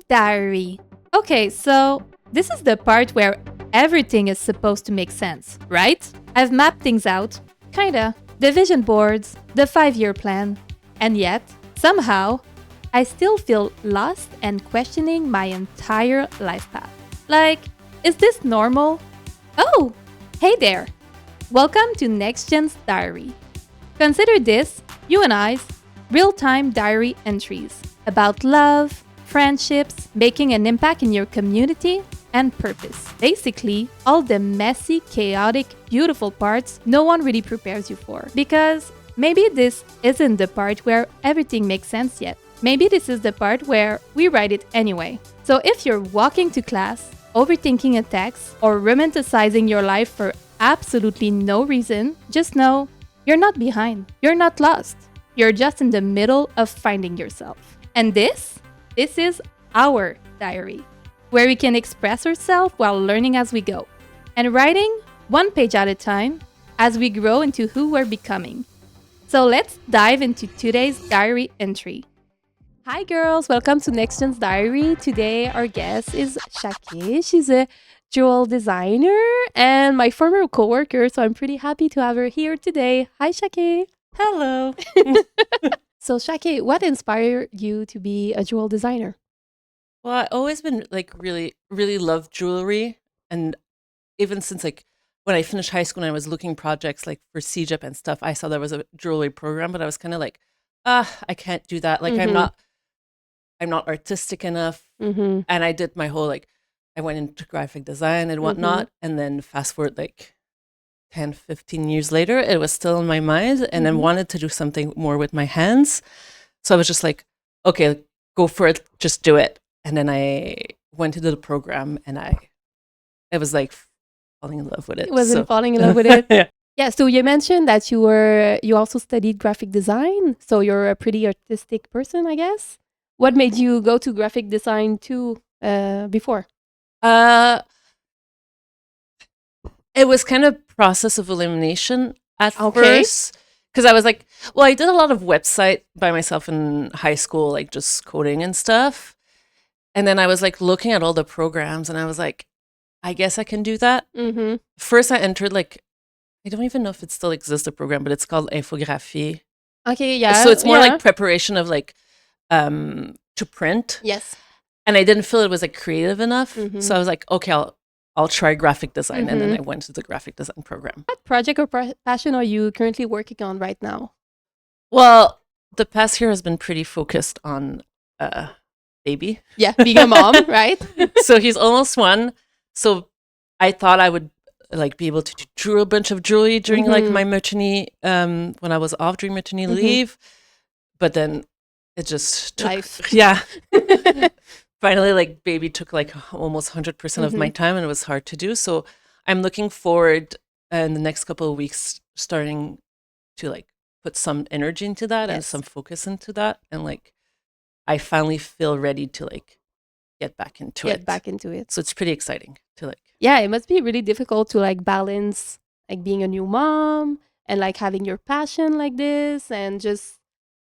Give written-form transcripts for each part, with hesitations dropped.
Diary. Okay, so this is the part where everything is supposed to make sense, right? I've mapped things out, kinda. The vision boards, the 5-year plan. And yet, somehow, I still feel lost and questioning my entire life path. Like, is this normal? Oh, hey there. Welcome to Next Gen's Diary. Consider this, you and I's, real-time diary entries about love, friendships, making an impact in your community, and purpose. Basically, all the messy, chaotic, beautiful parts no one really prepares you for. Because maybe this isn't the part where everything makes sense yet. Maybe this is the part where we write it anyway. So if you're walking to class, overthinking a text, or romanticizing your life for absolutely no reason, just know you're not behind. You're not lost. You're just in the middle of finding yourself. And this is our diary, where we can express ourselves while learning as we go, and writing one page at a time as we grow into who we're becoming. So let's dive into today's diary entry. Hi girls, welcome to Next Gen's Diary. Today our guest is Chaké. She's a jewel designer and my former coworker, so I'm pretty happy to have her here today. Hi Chaké. Hello. So Chaké, what inspired you to be a jewel designer? Well, I always been really, really loved jewelry, and even since when I finished high school and I was looking projects for CEGEP and stuff, I saw there was a jewelry program, but I was kind of I can't do that. I'm not artistic enough, Mm-hmm. and I did my whole I went into graphic design and whatnot, and then fast forward 10, 15 years later, it was still in my mind, and I wanted to do something more with my hands. So I was just like, okay, go for it, just do it. And then I went to do the program, and it was falling in love with it. Wasn't falling in love with it? Yeah. Yeah, so you mentioned that you also studied graphic design, so you're a pretty artistic person, I guess. What made you go to graphic design too before? It was kind of process of elimination at Okay. first, because I was I did a lot of website by myself in high school, just coding and stuff. And then I was looking at all the programs, and I was like, I guess I can do that. Mm-hmm. First, I entered I don't even know if it still exists, the program, but it's called infographie. Okay, yeah. So it's more yeah. preparation of to print. Yes. And I didn't feel it was creative enough. Mhm. So I was like, okay, I'll try graphic design. And then I went to the graphic design program. What project or passion are you currently working on right now? Well, the past year has been pretty focused on baby. Yeah, being a mom, right? So he's almost 1. So I thought I would be able to do a bunch of jewelry during my maternity, when I was off during maternity leave. But then it just took, Life. yeah. Finally, baby took almost 100% of my time, and it was hard to do. So I'm looking forward in the next couple of weeks starting to put some energy into that and Yes. some focus into that, and I finally feel ready to get back into it. Get back into it. So it's pretty exciting to Yeah, it must be really difficult to balance being a new mom and having your passion like this and just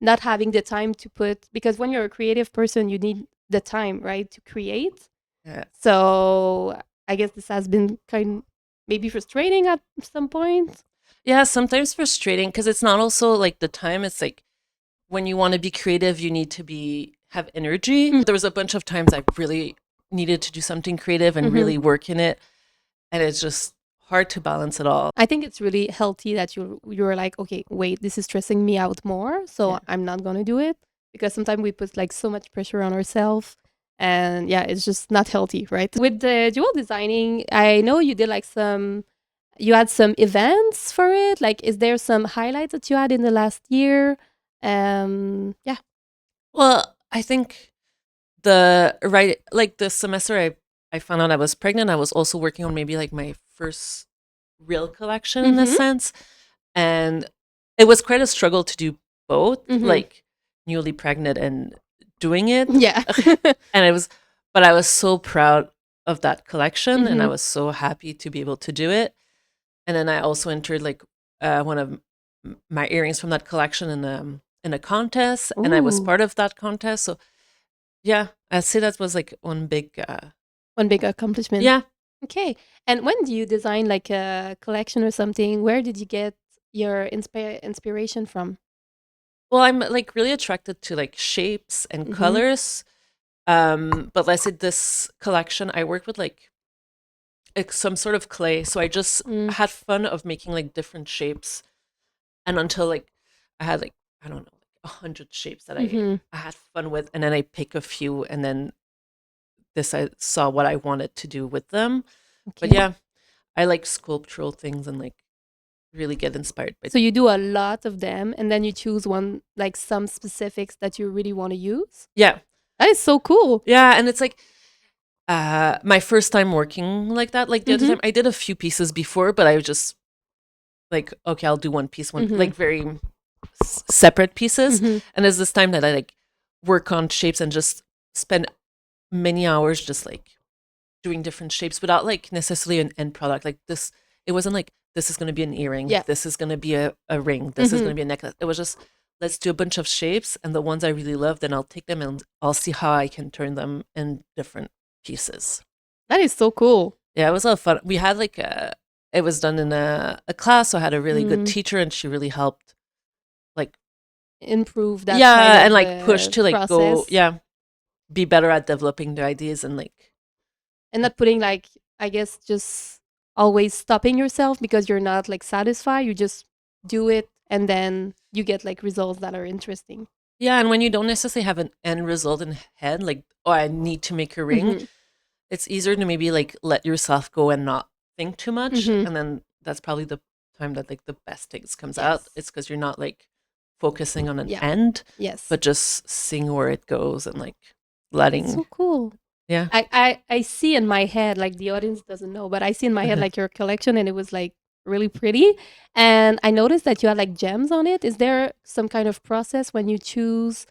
not having the time to put, because when you're a creative person you need the time, right, to create. Yeah. So I guess this has been maybe frustrating at some point. Yeah, sometimes frustrating because it's not also the time. It's when you want to be creative, you need to have energy. There was a bunch of times I really needed to do something creative and really work in it, and it's just hard to balance it all. I think it's really healthy that you're like, okay, wait, this is stressing me out more, so Yeah. I'm not gonna do it, because sometimes we put so much pressure on ourselves, and yeah, it's just not healthy, right? With the jewel designing, I know you did you had some events for it. Is there some highlights that you had in the last year? Yeah. Well, I think the semester I found out I was pregnant, I was also working on maybe my first real collection in a sense. And it was quite a struggle to do both, newly pregnant and doing it. Yeah. And but I was so proud of that collection, and I was so happy to be able to do it. And then I also entered one of my earrings from that collection in a contest, and I was Ooh. part of that contest. So Yeah, I'd say that was like one big, One big accomplishment. yeah. Okay. And when do you design like a collection or something? Where did you get your inspiration from? Well, I'm like really attracted to like shapes and Mm-hmm. colors. But let's say this collection, I worked with like some sort of clay. So I just Mm, had fun of making like different shapes. And until like I had like, I don't know, like 100 shapes that mm-hmm. I had fun with. And then I pick a few and then this I saw what I wanted to do with them. But Okay. yeah, I like sculptural things and like really get inspired by. So you do a lot of them and then you choose one, like some specifics that you really want to use? Yeah. That is so cool. Yeah. And it's like my first time working like that. Like the other Mm-hmm. time I did a few pieces before, but I was just like, okay, I'll do one piece, one Mm-hmm. like very separate pieces. Mm-hmm. And there's this time that I like work on shapes and just spend many hours just like doing different shapes without like necessarily an end product. Like this, it wasn't like this is going to be an earring, Yeah. this is going to be a ring, this is Mm-hmm. going to be a necklace. It was just let's do a bunch of shapes, and the ones I really love, then I'll take them and I'll see how I can turn them in different pieces. That is so cool. Yeah, it was a lot of fun. We had like it was done in a class, so I had a really good Mm. teacher, and she really helped like Improve that kind yeah, and of like push to like go process yeah, be better at developing the ideas and like and not putting like, I guess, just always stopping yourself because you're not like satisfied. You just do it and then you get like results that are interesting. yeah, and when you don't necessarily have an end result in head, like oh, I need to make a ring, Mm-hmm. it's easier to maybe like let yourself go and not think too much, Mm-hmm. and then that's probably the time that like the best things comes out. Yes. It's because you're not like focusing on an Yeah. end, Yes. but just seeing where it goes and like That's letting so cool. yeah. I see in my head, like the audience doesn't know, but I see in my head like your collection and it was like really pretty. And I noticed that you had like gems on it. Is there some kind of process when you choose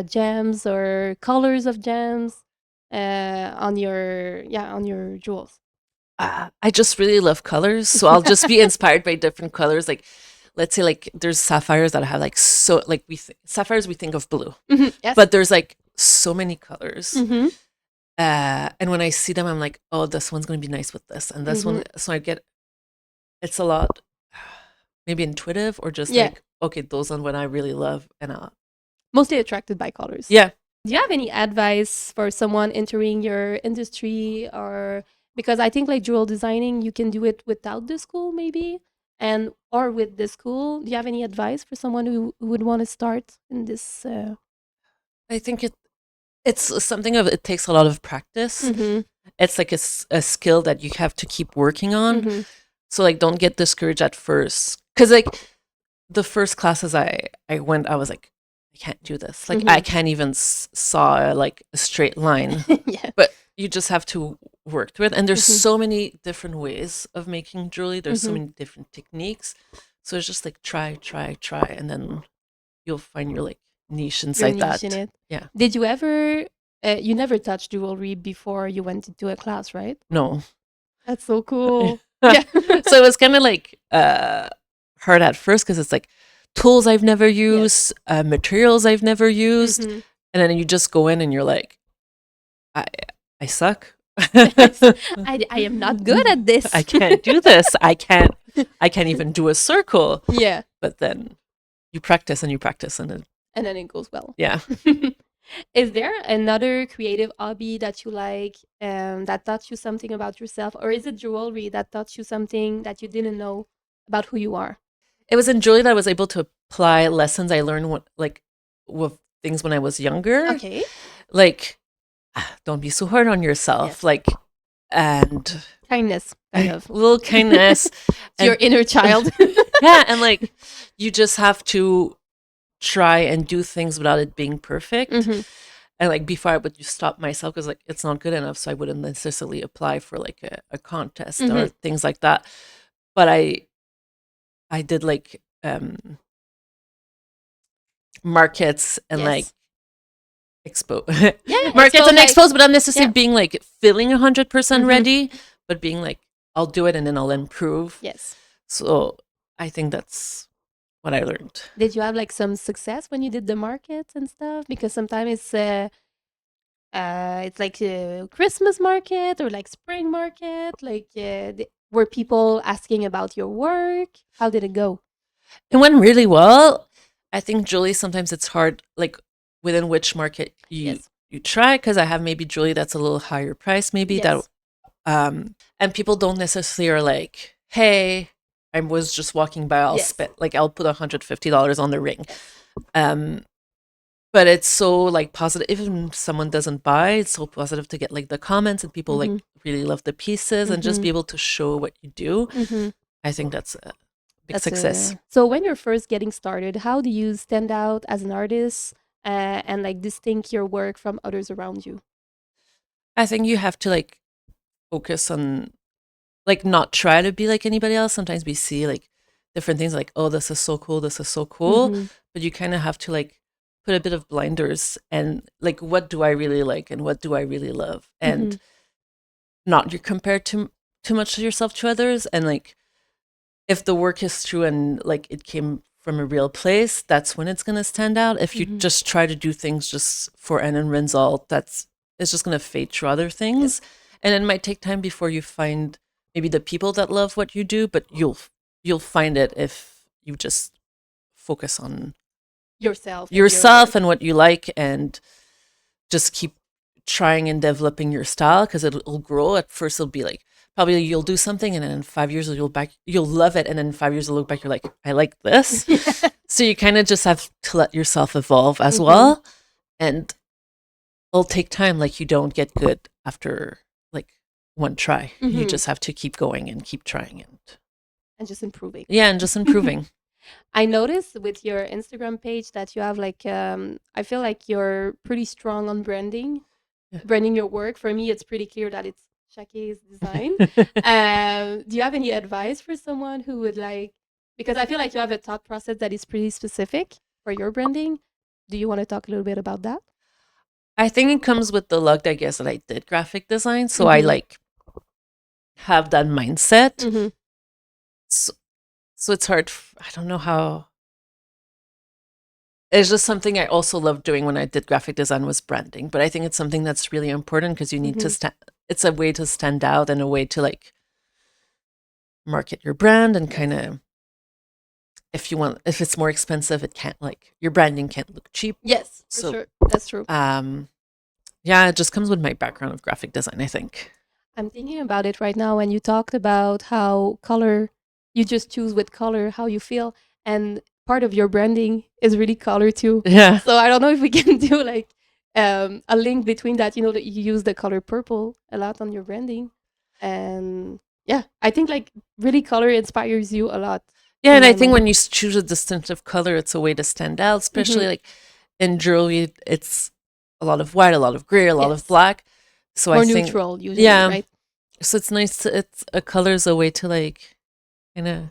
gems or colors of gems on your on your jewels? I just really love colors, so I'll just be inspired by different colors. Like, let's say, like there's sapphires that have like so like sapphires we think of blue, Mhm. Yes. but there's like so many colors. Mm-hmm. And when I see them, I'm like, oh, this one's gonna be nice with this, and this Mm-hmm. one. So I get it's a lot, maybe intuitive or just Yeah. like okay, those are what I really love, and Mostly attracted by colors. yeah. Do you have any advice for someone entering your industry, or because I think like jewel designing you can do it without the school maybe, and or with the school? Do you have any advice for someone who would want to start in this I think it's something of it takes a lot of practice. Mhm. It's like a skill that you have to keep working on. Mhm. So like don't get discouraged at first, because like the first classes I went, I was like, I can't do this. Like I Mhm. can't even saw like a straight line. Yeah. But you just have to work through it. And there's Mhm. so many different ways of making jewelry. There's so Mhm. many different techniques. So it's just like try, and then you'll find your like niche Your inside niche in that. it. Yeah. Did you ever you never touched jewelry before you went into a class, right? No. That's so cool. So Yeah. it was kind of like hard at first because it's like tools I've never Yes. used, materials I've never used, Mhm. and then you just go in and you're like, I I suck. I am not good at I this. can't do this. I can't even do a circle. Yeah. But then you practice and you practice and then And then it goes well. yeah. Is there another creative hobby that you like that taught you something about yourself? Or is it jewelry that taught you something that you didn't know about who you are? It was enjoyed. I was able to apply lessons I learned like with things when I was younger. Okay. Like don't be so hard on yourself. Yes. Like and Kindness, kind of. little kindness It's your and inner child. yeah, and like you just have to try and do things without it being perfect. Mhm. And like before I would just stop myself because like it's not good enough, so I wouldn't necessarily apply for like a contest or Mhm. things like that. But I did like markets and like Yes. expo Yeah, markets expose and like expos, but not necessarily yeah. being like feeling 100% Mhm. ready, but being like I'll do it and then I'll improve. Yes. So I think that's what I learned. Did you have like some success when you did the markets and stuff? Because sometimes it's It's like a Christmas market or like spring market, like were people asking about your work? How did it go? It went really well. I think jewelry, sometimes it's hard, like within which market Yes. you try, because I have maybe jewelry that's a little higher price, maybe that Yes. and people don't necessarily are like, hey, I was just walking by, I'll Yes. spend, like, I'll put $150 on the ring. Yes. Um, but it's so like positive. Even if someone doesn't buy, it's so positive to get like the comments and people like really love the pieces and just be able to show what you do. I think that's a big success. So when you're first getting started, how do you stand out as an artist and like distinct your work from others around you? I think you have to like focus on, like, not try to be like anybody else. Sometimes we see like different things like, oh, this is so cool, this is so cool. But you kind of have to like put a bit of blinders and like, what do I really like and what do I really love? And not you compare too much to yourself to others. And like, if the work is true and like it came from a real place, that's when it's going to stand out. If you just try to do things just for end result, it's just going to fade through other things. And it might take time before you find maybe the people that love what you do, but you'll find it if you just focus on yourself and what you like, and just keep trying and developing your style, because it'll grow. At first it'll be like, probably you'll do something and then in 5 years you'll love it, and then in 5 years you'll look back, you're like, I like this. So you kind of just have to let yourself evolve as well, and it'll take time. Like, you don't get good after like one try. You just have to keep going and keep trying and just improving. Yeah, and just improving. I noticed with your Instagram page that you have like I feel like you're pretty strong on branding your work. For me, it's pretty clear that it's Chaké's design. Do you have any advice for someone who would like, because I feel like you have a thought process that is pretty specific for your branding. Do you want to talk a little bit about that? I think it comes with the luck, I guess, that I did graphic design. So I like have that mindset. So it's hard. I don't know how. It's just something I also loved doing when I did graphic design was branding. But I think it's something that's really important, because you need to it's a way to stand out and a way to like market your brand, and kind of, if if it's more expensive, it can't, like, your branding can't look cheap. Yes, for sure. That's true. Yeah, it just comes with my background of graphic design, I think. I'm thinking about it right now when you talked about how color, you just choose with color how you feel, and part of your branding is really color too. Yeah. So I don't know if we can do like a link between that. You know that you use the color purple a lot on your branding, and yeah, I think like really color inspires you a lot. Yeah, and I think when you choose a distinctive color, it's a way to stand out, especially like in jewelry, it's a lot of white, a lot of gray, a lot of black. So more I think neutral usually, right? So it's nice to, it's a color is a way to like kind of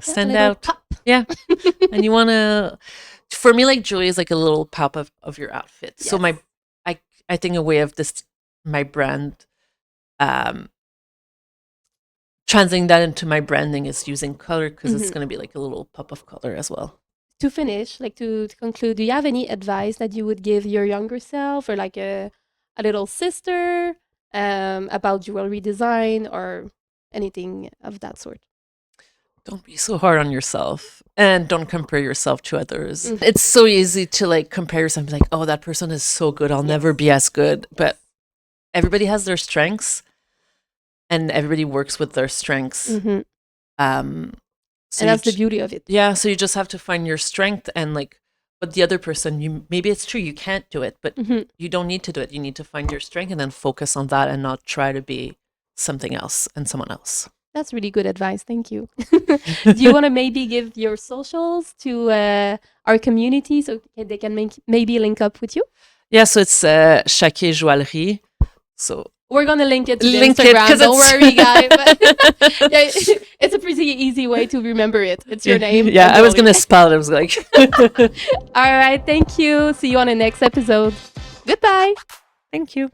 stand out. Pop. Yeah. And you want to, for me, like jewelry is like a little pop of your outfit. Yes. So I think a way of this, my brand, translating that into my branding is using color, because it's going to be like a little pop of color as well. To finish, like to conclude, do you have any advice that you would give your younger self, or like a little sister, about jewelry design or anything of that sort? Don't be so hard on yourself, and don't compare yourself to others. It's so easy to like compare yourself and be like, oh, that person is so good, I'll never be as good. But everybody has their strengths, and everybody works with their strengths. So and that's the beauty of it. Yeah, so you just have to find your strength, and like, but the other person, maybe it's true you can't do it, but you don't need to do it. You need to find your strength and then focus on that, and not try to be something else and someone else. That's really good advice. Thank you. Do you want to maybe give your socials to our community so they can maybe link up with you? Yeah, so it's Chaké Joaillerie. So we're going to link it to the Instagram. Don't worry, guys. But yeah, it's a pretty easy way to remember it. It's your name. Yeah, I was going to spell it. I was like... All right. Thank you. See you on the next episode. Goodbye. Thank you.